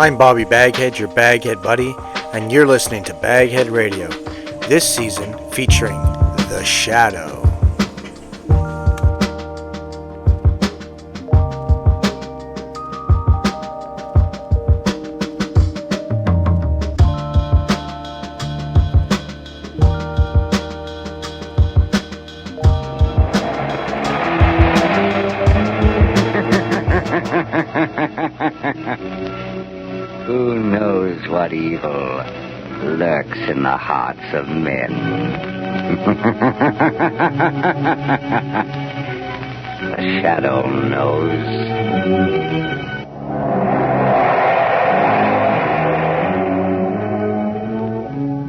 I'm Bobby BagHead, your baghead buddy, and you're listening to BagHead Radio, this season featuring The Shadow. Who knows what evil lurks in the hearts of men? The Shadow knows.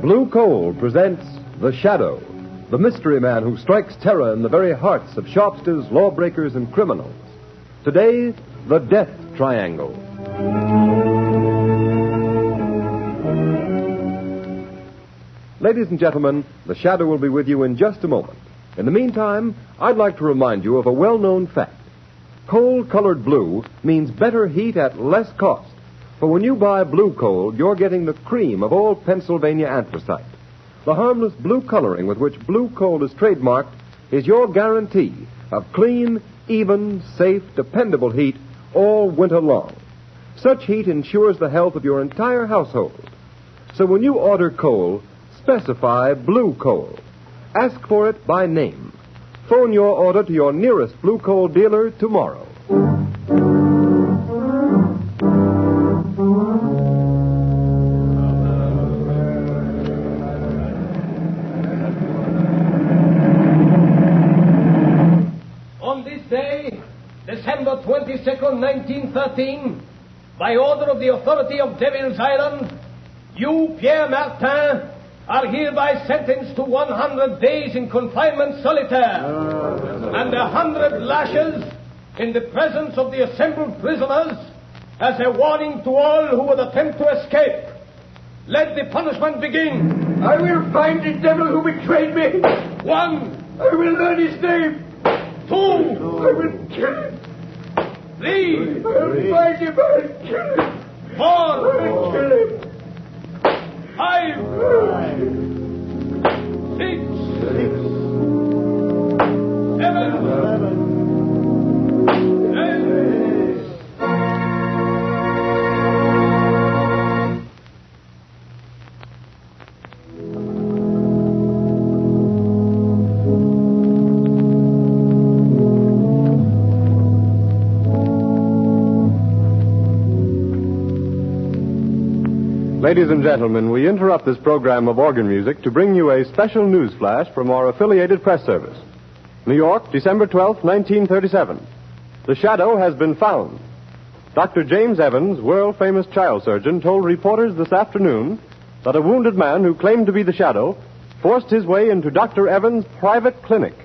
Blue Coal presents The Shadow, the mystery man who strikes terror in the very hearts of shopsters, lawbreakers, and criminals. Today, the Death Triangle. Ladies and gentlemen, The Shadow will be with you in just a moment. In the meantime, I'd like to remind you of a well-known fact. Coal-colored blue means better heat at less cost. For when you buy blue coal, you're getting the cream of old Pennsylvania anthracite. The harmless blue coloring with which blue coal is trademarked is your guarantee of clean, even, safe, dependable heat all winter long. Such heat ensures the health of your entire household. So when you order coal, specify blue coal. Ask for it by name. Phone your order to your nearest blue coal dealer tomorrow. On this day, December 22nd, 1913, by order of the authority of Devil's Island, you, Pierre Martin, are hereby sentenced to 100 days in confinement solitaire and 100 lashes in the presence of the assembled prisoners as a warning to all who would attempt to escape. Let the punishment begin. I will find the devil who betrayed me. 1. I will learn his name. 2. I will kill him. 3. I will find him. I'll kill him. 4. I'll kill him. 5. 6. 7. 8. Ladies and gentlemen, we interrupt this program of organ music to bring you a special news flash from our affiliated press service. New York, December 12, 1937. The Shadow has been found. Dr. James Evans, world-famous child surgeon, told reporters this afternoon that a wounded man who claimed to be the Shadow forced his way into Dr. Evans' private clinic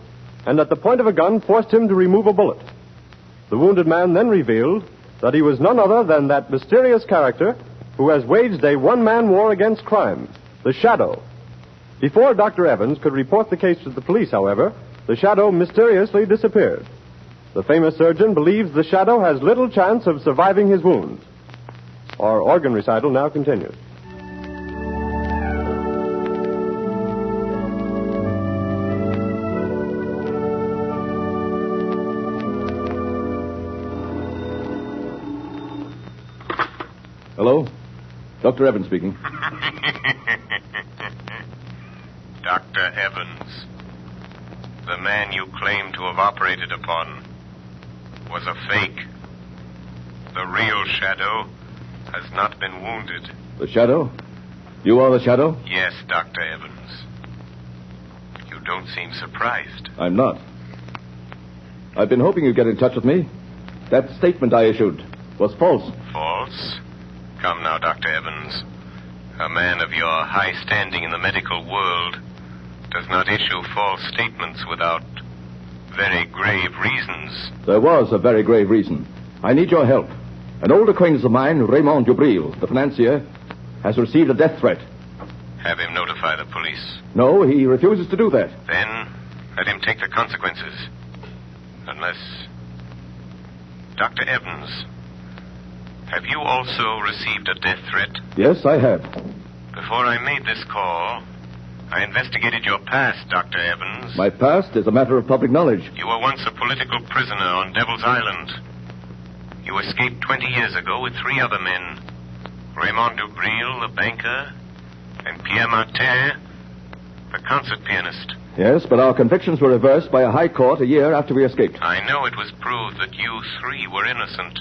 and at the point of a gun forced him to remove a bullet. The wounded man then revealed that he was none other than that mysterious character who has waged a one-man war against crime, the Shadow. Before Dr. Evans could report the case to the police, however, the Shadow mysteriously disappeared. The famous surgeon believes the Shadow has little chance of surviving his wounds. Our organ recital now continues. Hello? Dr. Evans speaking. Dr. Evans, the man you claim to have operated upon was a fake. The real Shadow has not been wounded. The Shadow? You are the Shadow? Yes, Dr. Evans. You don't seem surprised. I'm not. I've been hoping you'd get in touch with me. That statement I issued was false. False? Come now, Dr. Evans. A man of your high standing in the medical world does not issue false statements without very grave reasons. There was a very grave reason. I need your help. An old acquaintance of mine, Raymond Dubril, the financier, has received a death threat. Have him notify the police. No, he refuses to do that. Then let him take the consequences. Unless... Dr. Evans, Have you also received a death threat? Yes, I have. Before I made this call, I investigated your past, Dr. Evans. My past is a matter of public knowledge. You were once a political prisoner on Devil's Island. You escaped 20 years ago with 3 other men. Raymond Dubril, the banker, and Pierre Martin, the concert pianist. Yes, but our convictions were reversed by a high court a year after we escaped. I know it was proved that you 3 were innocent.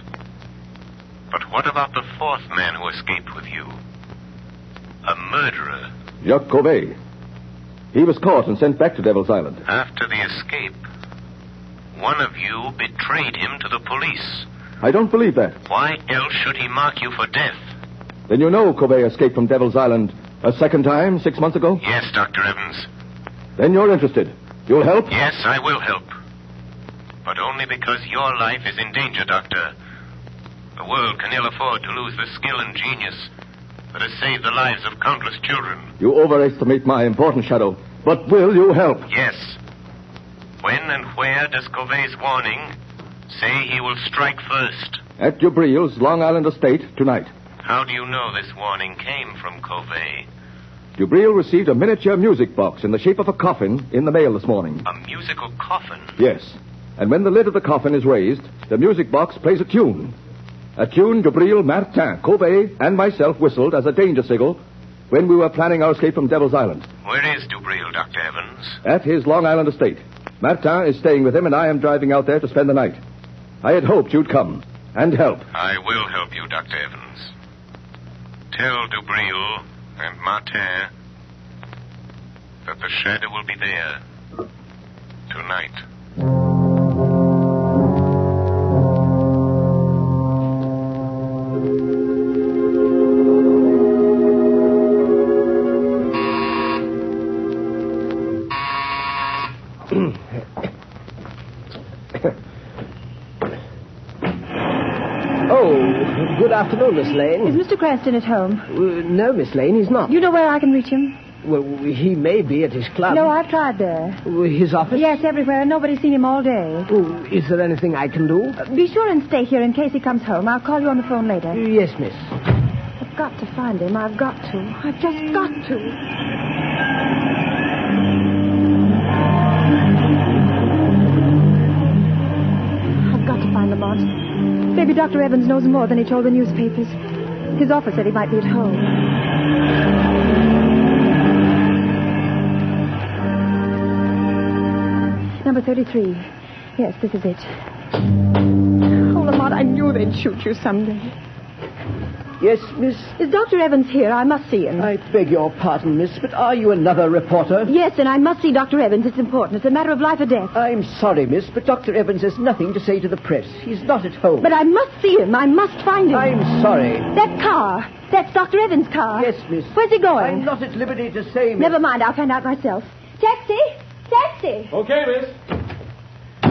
But what about the 4th man who escaped with you? A murderer. Jacques Cauvet. He was caught and sent back to Devil's Island. After the escape, one of you betrayed him to the police. I don't believe that. Why else should he mark you for death? Then you know Cauvet escaped from Devil's Island a second time 6 months ago? Yes, Dr. Evans. Then you're interested. You'll help? Yes, I will help. But only because your life is in danger, Doctor. The world can ill afford to lose the skill and genius that has saved the lives of countless children. You overestimate my importance, Shadow. But will you help? Yes. When and where does Cauvet's warning say he will strike first? At Dubril's Long Island estate tonight. How do you know this warning came from Cauvet? Dubril received a miniature music box in the shape of a coffin in the mail this morning. A musical coffin? Yes. And when the lid of the coffin is raised, the music box plays a tune. A tune Dubril, Martin, Cauvet, and myself whistled as a danger signal when we were planning our escape from Devil's Island. Where is Dubril, Dr. Evans? At his Long Island estate. Martin is staying with him, and I am driving out there to spend the night. I had hoped you'd come and help. I will help you, Dr. Evans. Tell Dubril and Martin that the shadow will be there tonight. Good afternoon, Miss Lane. Is Mr. Cranston at home? No, Miss Lane, he's not. You know where I can reach him? Well, he may be at his club. No, I've tried there. His office? Yes, everywhere, and nobody's seen him all day. Oh, is there anything I can do? Be sure and stay here in case he comes home. I'll call you on the phone later. Yes, miss. I've got to find him. I've got to. I've just got to. I've got to find Lamont. Maybe Dr. Evans knows more than he told the newspapers. His office said he might be at home. Number 33. Yes, this is it. Oh, Lamont, I knew they'd shoot you someday. Yes, miss? Is Dr. Evans here? I must see him. I beg your pardon, miss, but are you another reporter? Yes, and I must see Dr. Evans. It's important. It's a matter of life or death. I'm sorry, miss, but Dr. Evans has nothing to say to the press. He's not at home. But I must see him. I must find him. I'm sorry. That car. That's Dr. Evans' car. Yes, miss. Where's he going? I'm not at liberty to say, miss. Never mind. I'll find out myself. Taxi! Taxi! Okay, miss.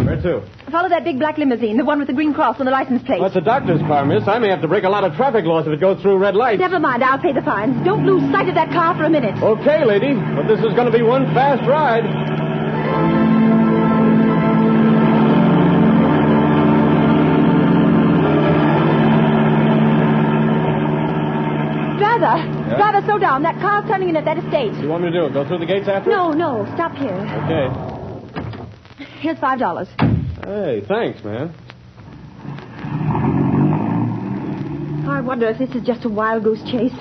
Where to? Follow that big black limousine, the one with the green cross on the license plate. That's a doctor's car, miss. I may have to break a lot of traffic laws if it goes through red lights. Never mind. I'll pay the fines. Don't lose sight of that car for a minute. Okay, lady. But this is going to be one fast ride. Driver! Yeah? Driver, slow down. That car's turning in at that estate. What do you want me to do? Go through the gates after? No. Stop here. Okay. Here's $5. Hey, thanks, man. I wonder if this is just a wild goose chase.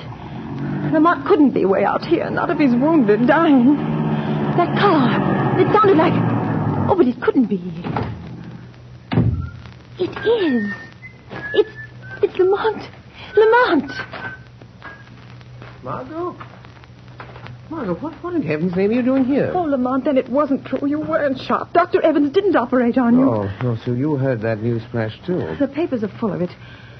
Lamont couldn't be way out here, not if he's wounded, dying. That car, it sounded like... Oh, but it couldn't be. It is. It's Lamont. Lamont! Margot, what in heaven's name are you doing here? Oh, Lamont, then it wasn't true. You weren't shot. Dr. Evans didn't operate on you. Oh, so you heard that news flash, too. The papers are full of it.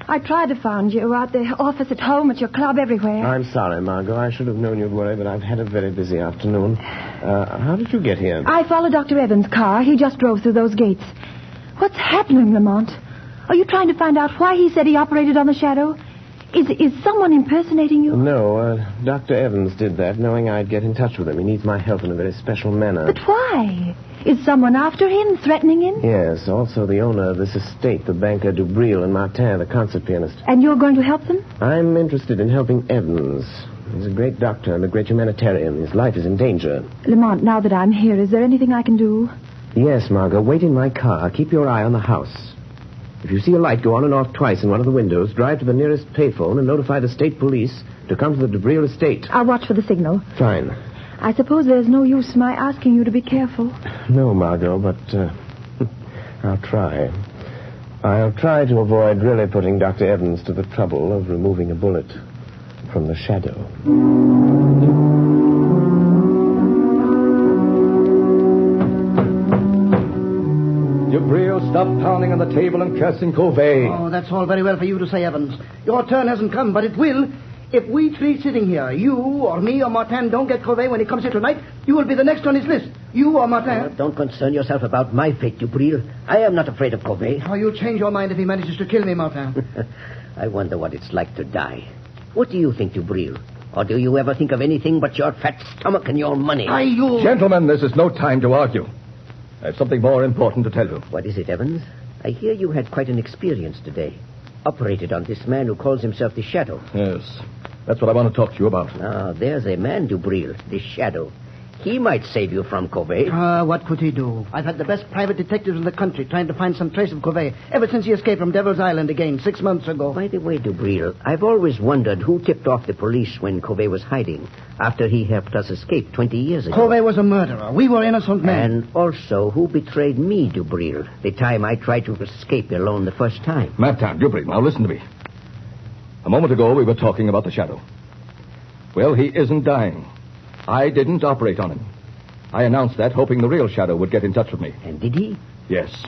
I tried to find you out the office, at home, at your club, everywhere. I'm sorry, Margot. I should have known you'd worry, but I've had a very busy afternoon. How did you get here? I followed Dr. Evans' car. He just drove through those gates. What's happening, Lamont? Are you trying to find out why he said he operated on the shadow? Is someone impersonating you? No, Dr. Evans did that, knowing I'd get in touch with him. He needs my help in a very special manner. But why? Is someone after him, threatening him? Yes, also the owner of this estate, the banker Dubril, and Martin, the concert pianist. And you're going to help them? I'm interested in helping Evans. He's a great doctor and a great humanitarian. His life is in danger. Lamont, now that I'm here, is there anything I can do? Yes, Margot. Wait in my car. Keep your eye on the house. If you see a light go on and off twice in one of the windows, drive to the nearest payphone and notify the state police to come to the Dubril estate. I'll watch for the signal. Fine. I suppose there's no use my asking you to be careful. No, Margot, but I'll try. I'll try to avoid really putting Dr. Evans to the trouble of removing a bullet from the shadow. Dubril, stop pounding on the table and cursing Covey. Oh, that's all very well for you to say, Evans. Your turn hasn't come, but it will. If we three sitting here, you or me or Martin, don't get Covey when he comes here tonight, you will be the next on his list. You or Martin. Don't concern yourself about my fate, Dubril. I am not afraid of Covey. Oh, you'll change your mind if he manages to kill me, Martin. I wonder what it's like to die. What do you think, Dubril? Or do you ever think of anything but your fat stomach and your money? Gentlemen, this is no time to argue. I have something more important to tell you. What is it, Evans? I hear you had quite an experience today. Operated on this man who calls himself the Shadow. Yes, that's what I want to talk to you about. Ah, there's a man, Dubril, the Shadow. He might save you from Covey. What could he do? I've had the best private detectives in the country trying to find some trace of Covey ever since he escaped from Devil's Island again 6 months ago. By the way, Dubril, I've always wondered who tipped off the police when Covey was hiding after he helped us escape 20 years ago. Covey was a murderer. We were innocent men. And also, who betrayed me, Dubril, the time I tried to escape alone the first time? Martin, Dubril, now listen to me. A moment ago, we were talking about the Shadow. Well, he isn't dying. I didn't operate on him. I announced that, hoping the real Shadow would get in touch with me. And did he? Yes.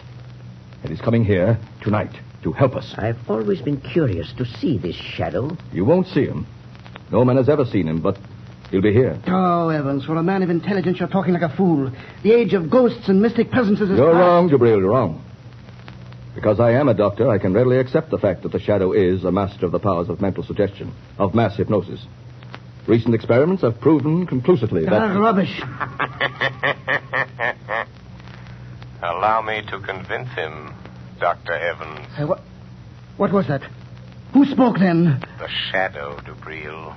And he's coming here tonight to help us. I've always been curious to see this Shadow. You won't see him. No man has ever seen him, but he'll be here. Oh, Evans, for a man of intelligence, you're talking like a fool. The age of ghosts and mystic presences is You're past. wrong, Dubril, you're wrong. Because I am a doctor, I can readily accept the fact that the Shadow is a master of the powers of mental suggestion, of mass hypnosis. Recent experiments have proven conclusively that... rubbish. Allow me to convince him, Dr. Evans. What was that? Who spoke then? The Shadow, Dubril.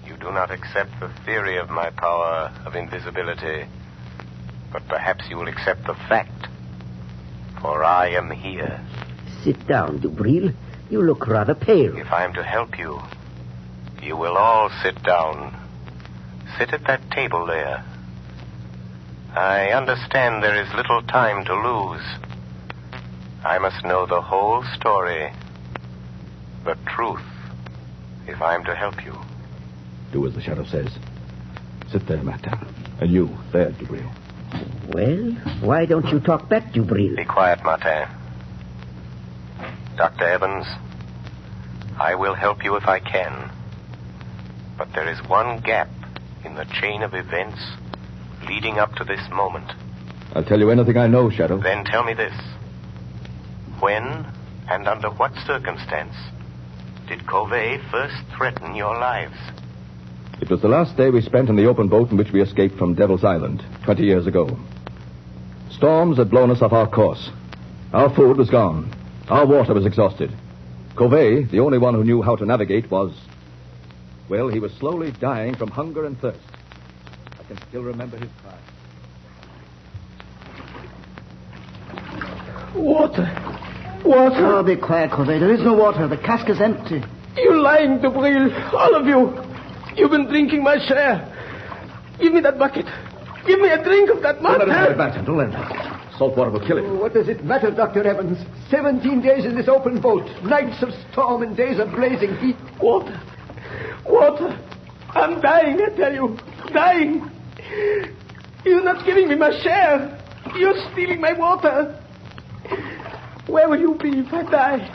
You do not accept the theory of my power of invisibility, but perhaps you will accept the fact, for I am here. Sit down, Dubril. You look rather pale. If I am to help you, you will all sit down. Sit at that table there. I understand there is little time to lose. I must know the whole story, the truth, if I am to help you. Do as the Shadow says. Sit there, Martin. And you, there, Dubril. Well, why don't you talk back, Dubril? Be quiet, Martin. Dr. Evans, I will help you if I can. But there is one gap in the chain of events leading up to this moment. I'll tell you anything I know, Shadow. Then tell me this. When and under what circumstance did Covey first threaten your lives? It was the last day we spent in the open boat in which we escaped from Devil's Island 20 years ago. Storms had blown us off our course. Our food was gone. Our water was exhausted. Covey, the only one who knew how to navigate, was... Well, he was slowly dying from hunger and thirst. I can still remember his cry. Water. Oh, be quiet, Covey. There is no water. The cask is empty. You're lying, Dubril. All of you. You've been drinking my share. Give me that bucket. Give me a drink of that water. Don't let him back, don't let him. Salt water will kill him. What does it matter, Dr. Evans? 17 days in this open boat. Nights of storm and days of blazing heat. Water. I'm dying, I tell you. Dying. You're not giving me my share. You're stealing my water. Where will you be if I die?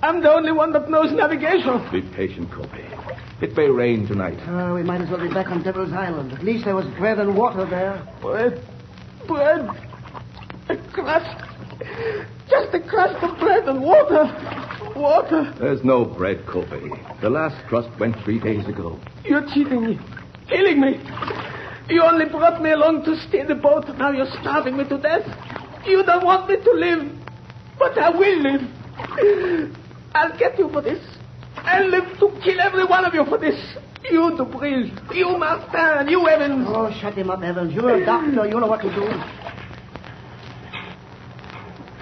I'm the only one that knows navigation. Be patient, Covey. It may rain tonight. We might as well be back on Devil's Island. At least there was bread and water there. Bread. A crust. Just a crust of bread and water. There's no bread, Covey. The last crust went 3 days ago. You're cheating me. Killing me. You only brought me along to steal the boat. Now you're starving me to death. You don't want me to live. But I will live. I'll get you for this. I'll live to kill every one of you for this. You, Dubril. You, Martin. You, Evans. Oh, shut him up, Evans. You're a doctor. You know what to do.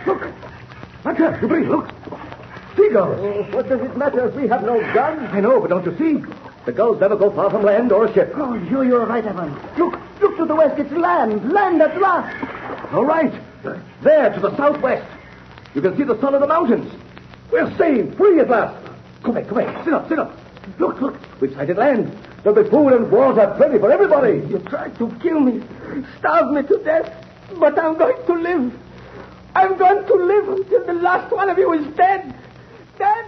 Look. Martin, Dubril, look. Seagulls. Oh, what does it matter if we have no gun? I know, but don't you see? The gulls never go far from land or a ship. Oh, you're right, Evans. Look to the west. It's land. Land at last. All right. There, to the southwest. You can see the sun of the mountains. We're saved, free at last. Come back. Sit up. Look. We've sighted land. There'll be food and water plenty for everybody. You tried to kill me, starve me to death, but I'm going to live. I'm going to live until the last one of you is dead. Dead.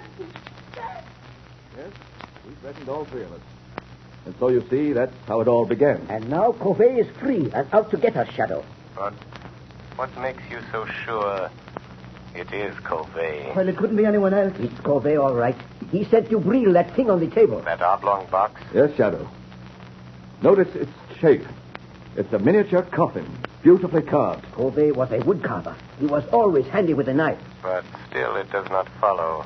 Yes, we threatened all three of us. And so you see, that's how it all began. And now Covey is free and out to get us, Shadow. But what makes you so sure it is Covey? Well, it couldn't be anyone else. It's Covey, all right. He sent you Breel that thing on the table. That oblong box? Yes, Shadow. Notice its shape. It's a miniature coffin, beautifully carved. Covey was a woodcarver. He was always handy with a knife. But still it does not follow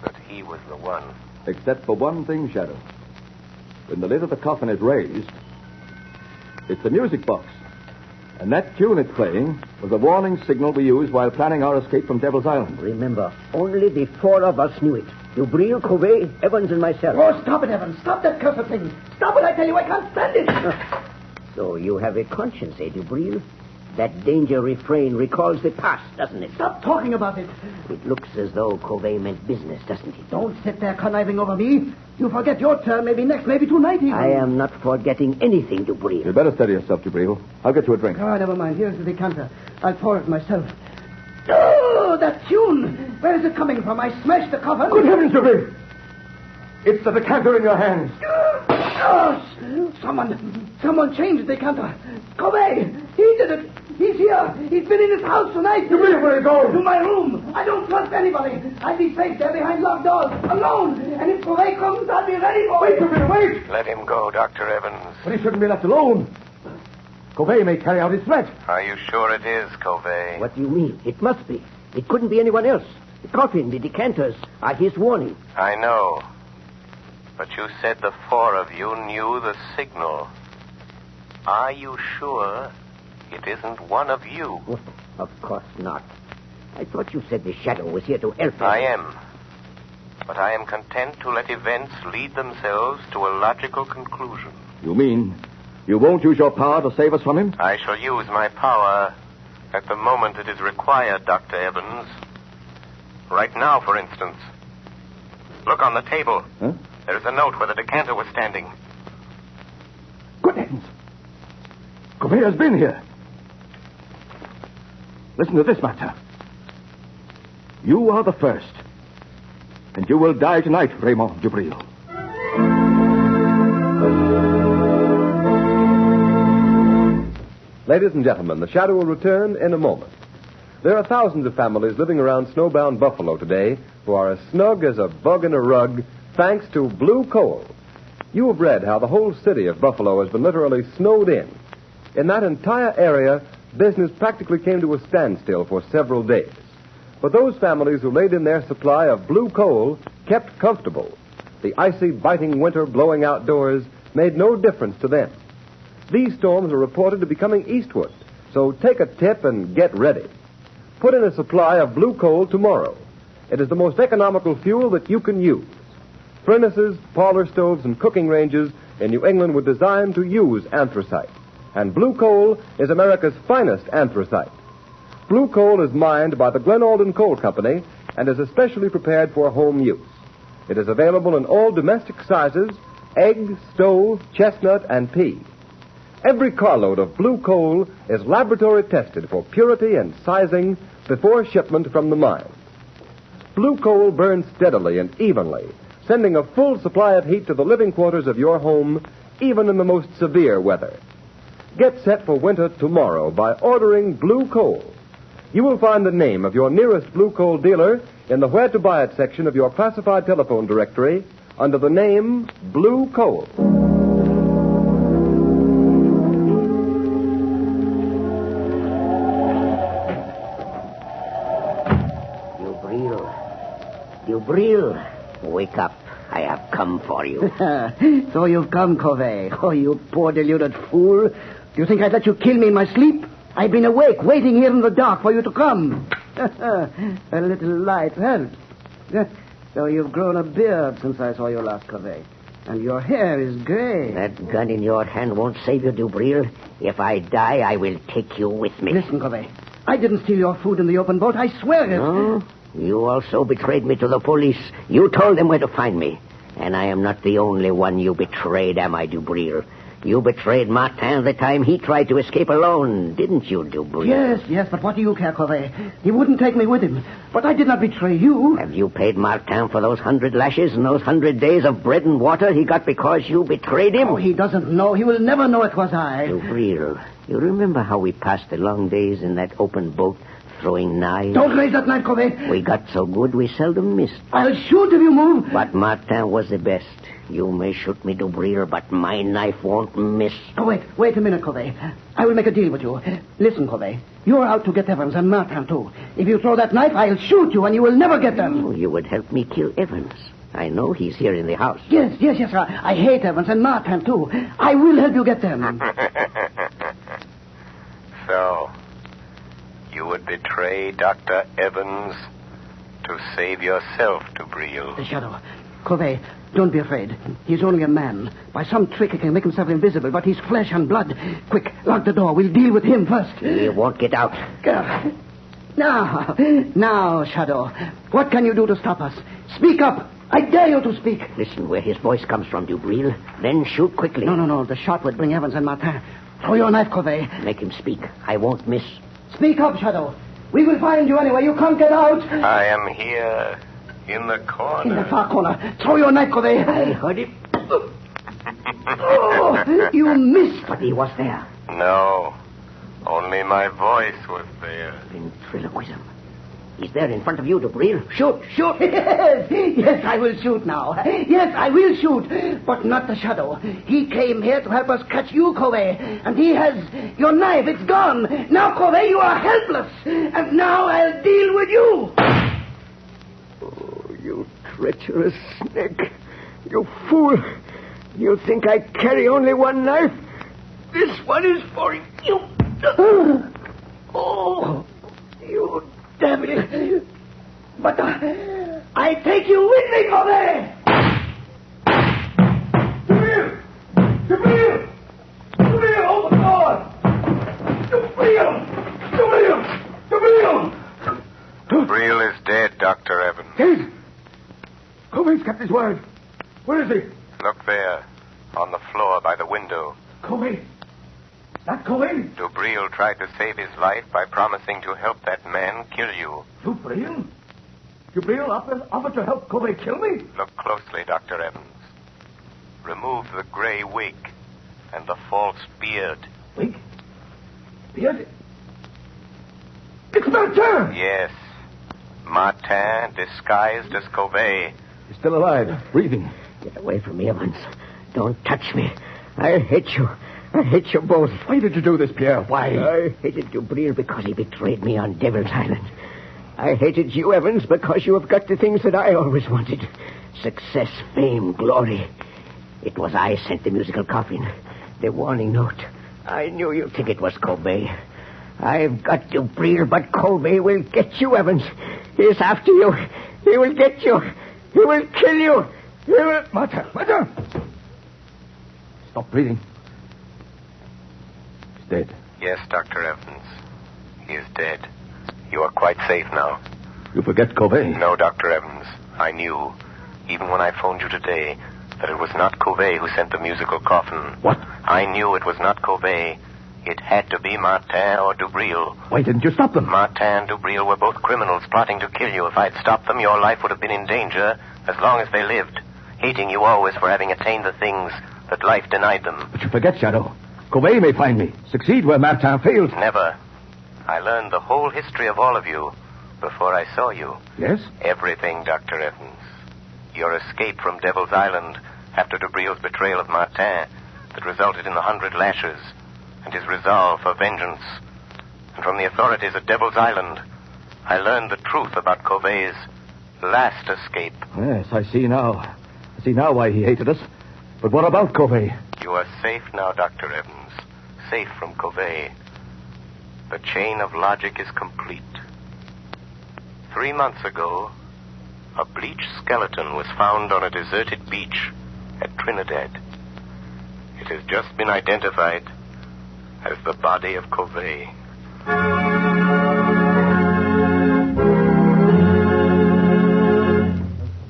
that he was the one. Except for one thing, Shadow. When the lid of the coffin is raised, it's a music box. And that tune it's playing was a warning signal we used while planning our escape from Devil's Island. Remember, only the four of us knew it. You, Breel, Covey, Evans, and myself. Oh, stop it, Evans. Stop that cursed thing. Stop it, I tell you. I can't stand it. So you have a conscience, eh, Breel? That danger refrain recalls the past, doesn't it? Stop talking about it. It looks as though Covey meant business, doesn't it? Don't sit there conniving over me. You forget your turn, maybe next, maybe tonight even. I am not forgetting anything, Breel. You'd better steady yourself, Dubril. I'll get you a drink. Oh, never mind. Here's the decanter. I'll pour it myself. Oh, that tune. Where is it coming from? I smashed the coffin. Good heavens, Dubril. It's the decanter in your hands. Oh, someone changed the decanter. Covey, he did it. He's here. He's been in his house tonight. Dubril, where are you going? To my room. I don't trust anybody. I'll be safe there behind locked doors, alone. And if Covey comes, I'll be ready for Wait, him. Dubril, wait. Let him go, Dr. Evans. But he shouldn't be left alone. Covey may carry out his threat. Are you sure it is Covey? What do you mean? It must be. It couldn't be anyone else. The coffin, the decanters are his warning. I know. But you said the four of you knew the signal. Are you sure it isn't one of you? Of course not. I thought you said the Shadow was here to help us. I am. But I am content to let events lead themselves to a logical conclusion. You mean you won't use your power to save us from him? I shall use my power at the moment it is required, Dr. Evans. Right now, for instance. Look on the table. Huh? There's a note where the decanter was standing. Good heavens. Covey has been here. Listen to this, Master. You are the first. And you will die tonight, Raymond Dubril. Ladies and gentlemen, the Shadow will return in a moment. There are thousands of families living around snowbound Buffalo today who are as snug as a bug in a rug thanks to blue coal. You have read how the whole city of Buffalo has been literally snowed in. In that entire area, business practically came to a standstill for several days. But those families who laid in their supply of blue coal kept comfortable. The icy, biting winter blowing outdoors made no difference to them. These storms are reported to be coming eastward, so take a tip and get ready. Put in a supply of blue coal tomorrow. It is the most economical fuel that you can use. Furnaces, parlor stoves, and cooking ranges in New England were designed to use anthracite. And blue coal is America's finest anthracite. Blue coal is mined by the Glen Alden Coal Company and is especially prepared for home use. It is available in all domestic sizes: egg, stove, chestnut, and pea. Every carload of blue coal is laboratory tested for purity and sizing before shipment from the mine. Blue coal burns steadily and evenly, sending a full supply of heat to the living quarters of your home, even in the most severe weather. Get set for winter tomorrow by ordering blue coal. You will find the name of your nearest blue coal dealer in the Where to Buy It section of your classified telephone directory under the name Blue Coal. Dubril, wake up. I have come for you. So you've come, Covey. Oh, you poor deluded fool. Do you think I'd let you kill me in my sleep? I've been awake, waiting here in the dark for you to come. A little light helps. So you've grown a beard since I saw you last, Covey. And your hair is gray. That gun in your hand won't save you, Dubril. If I die, I will take you with me. Listen, Covey. I didn't steal your food in the open boat. I swear it. No? You also betrayed me to the police. You told them where to find me. And I am not the only one you betrayed, am I, Dubril? You betrayed Martin the time he tried to escape alone, didn't you, Dubril? Yes, but what do you care, Covey? He wouldn't take me with him. But I did not betray you. Have you paid Martin for those 100 lashes and those 100 days of bread and water he got because you betrayed him? Oh, he doesn't know. He will never know it was I. Dubril, you remember how we passed the long days in that open boat throwing knives? Don't raise that knife, Covey. We got so good we seldom missed. I'll shoot if you move. But Martin was the best. You may shoot me, Dubril, but my knife won't miss. Oh, wait a minute, Covey. I will make a deal with you. Listen, Covey. You're out to get Evans and Martin, too. If you throw that knife, I'll shoot you and you will never get them. Oh, you would help me kill Evans. I know he's here in the house. Yes. I hate Evans and Martin, too. I will help you get them. So, you would betray Dr. Evans to save yourself, Dubril. The shadow. Covey, don't be afraid. He's only a man. By some trick he can make himself invisible, but he's flesh and blood. Quick, lock the door. We'll deal with him first. He won't get out. Now, Shadow. What can you do to stop us? Speak up. I dare you to speak. Listen where his voice comes from, Dubril. Then shoot quickly. No. The shot would bring Evans and Martin. Throw your knife, Covey. Make him speak. I won't miss. Speak up, Shadow. We will find you anyway. You can't get out. I am here. In the corner. In the far corner. Throw your knife, Covey. I heard it. Oh, you missed. But he was there. No. Only my voice was there. Ventriloquism. He's there in front of you, Dubril. Shoot. Yes, I will shoot now. Yes, I will shoot. But not the Shadow. He came here to help us catch you, Covey. And he has your knife. It's gone. Now, Covey, you are helpless. And now I'll deal with you. You treacherous snake. You fool. You think I carry only one knife? This one is for you. Oh, you devil. But I take you with me, Covey. Dubril, open the door. Dubril. Dubril is dead, Dr. Evans. Dead? Covey's kept his word. Where is he? Look there, on the floor by the window. Covey? That Covey? Dubril tried to save his life by promising to help that man kill you. Dubril? Dubril offered to help Covey kill me? Look closely, Dr. Evans. Remove the gray wig and the false beard. Wig? Beard? It's Martin! Yes. Martin, disguised as Covey. He's still alive, breathing. Get away from me, Evans. Don't touch me. I hate you. I hate you both. Why did you do this, Pierre? Why? I hated Dubril because he betrayed me on Devil's Island. I hated you, Evans, because you have got the things that I always wanted. Success, fame, glory. It was I sent the musical coffin, the warning note. I knew you'd think it was Covey. I've got Dubril, but Covey will get you, Evans. He's after you. He will get you. He will kill you. He will... Martin! Stop breathing. He's dead. Yes, Dr. Evans. He is dead. You are quite safe now. You forget Covey. No, Dr. Evans. I knew, even when I phoned you today, that it was not Covey who sent the musical coffin. What? I knew it was not Covey. It had to be Martin or Dubril. Why didn't you stop them? Martin and Dubril were both criminals plotting to kill you. If I'd stopped them, your life would have been in danger as long as they lived, hating you always for having attained the things that life denied them. But you forget, Shadow. Covey may find me, succeed where Martin failed. Never. I learned the whole history of all of you before I saw you. Yes? Everything, Dr. Evans. Your escape from Devil's Island after Dubril's betrayal of Martin that resulted in the 100 lashes, and his resolve for vengeance. And from the authorities at Devil's Island, I learned the truth about Covey's last escape. Yes, I see now. I see now why he hated us. But what about Covey? You are safe now, Dr. Evans. Safe from Covey. The chain of logic is complete. 3 months ago, a bleached skeleton was found on a deserted beach at Trinidad. It has just been identified as the body of Covey.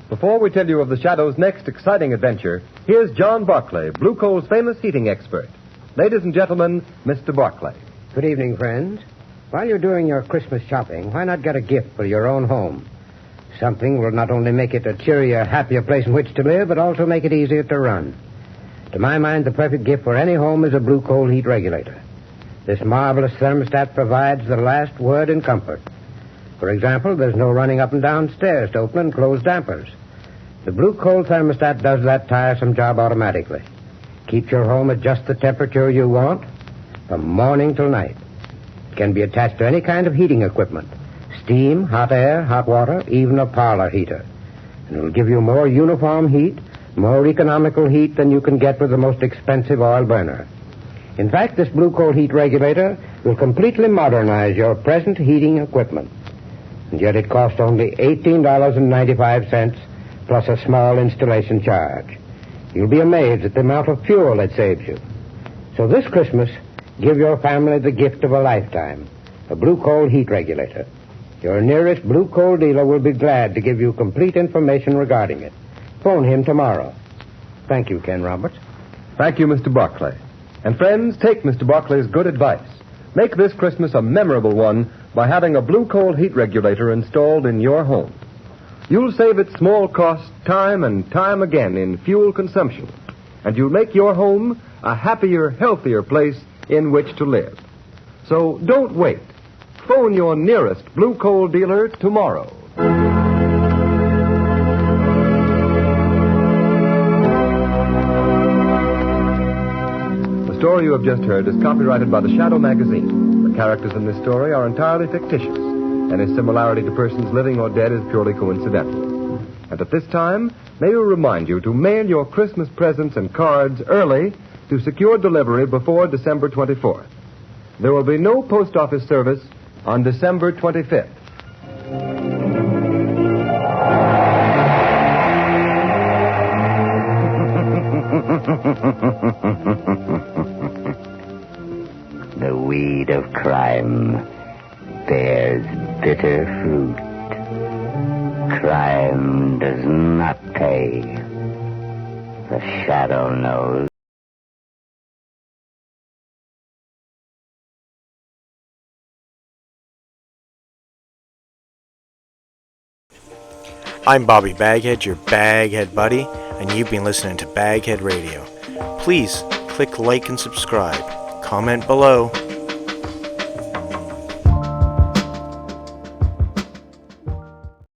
Before we tell you of the Shadow's next exciting adventure, here's John Barclay, Blue Coal's famous heating expert. Ladies and gentlemen, Mr. Barclay. Good evening, friends. While you're doing your Christmas shopping, why not get a gift for your own home? Something will not only make it a cheerier, happier place in which to live, but also make it easier to run. To my mind, the perfect gift for any home is a Blue Coal heat regulator. This marvelous thermostat provides the last word in comfort. For example, there's no running up and down stairs to open and close dampers. The Blue Coal thermostat does that tiresome job automatically. Keeps your home at just the temperature you want from morning till night. It can be attached to any kind of heating equipment. Steam, hot air, hot water, even a parlor heater. And it will give you more uniform heat, more economical heat than you can get with the most expensive oil burner. In fact, this Blue Coal heat regulator will completely modernize your present heating equipment. And yet it costs only $18.95 plus a small installation charge. You'll be amazed at the amount of fuel it saves you. So this Christmas, give your family the gift of a lifetime, a Blue Coal heat regulator. Your nearest Blue Coal dealer will be glad to give you complete information regarding it. Phone him tomorrow. Thank you, Ken Roberts. Thank you, Mr. Barclay. And friends, take Mr. Barclay's good advice. Make this Christmas a memorable one by having a Blue Coal heat regulator installed in your home. You'll save at small cost time and time again in fuel consumption. And you'll make your home a happier, healthier place in which to live. So don't wait. Phone your nearest Blue Coal dealer tomorrow. The story you have just heard is copyrighted by the Shadow magazine. The characters in this story are entirely fictitious. Any similarity to persons living or dead is purely coincidental. And at this time, may we remind you to mail your Christmas presents and cards early to secure delivery before December 24th. There will be no post office service on December 25th. The weed of crime bears bitter fruit. Crime does not pay. The Shadow knows. I'm Bobby BagHead, your Baghead buddy, and you've been listening to BagHead Radio. Please click like and subscribe. Comment below.